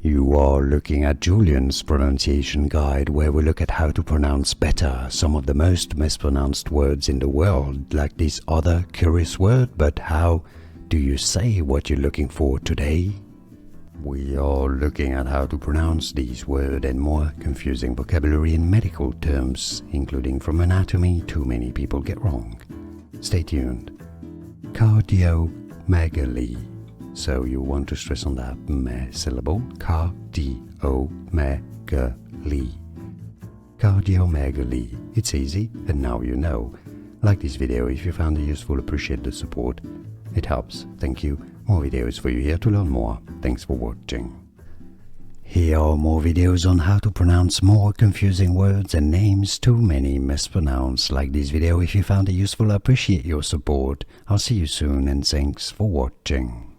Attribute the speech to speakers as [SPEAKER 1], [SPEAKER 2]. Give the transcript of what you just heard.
[SPEAKER 1] You are looking at Julian's pronunciation guide, where we look at how to pronounce better some of the most mispronounced words in the world, like this other curious word. But how do you say what you're looking for today? We are looking at how to pronounce these words and more confusing vocabulary in medical terms, including from anatomy too many people get wrong. Stay tuned. Cardiomegaly. So you want to stress on that me syllable. Cardiomegaly. Cardiomegaly. It's easy, and now you know. Like this video if you found it useful. Appreciate the support. It helps. Thank you. More videos for you here to learn more. Thanks for watching. Here are more videos on how to pronounce more confusing words and names too many mispronounced. Like this video if you found it useful. I appreciate your support. I'll see you soon, and thanks for watching.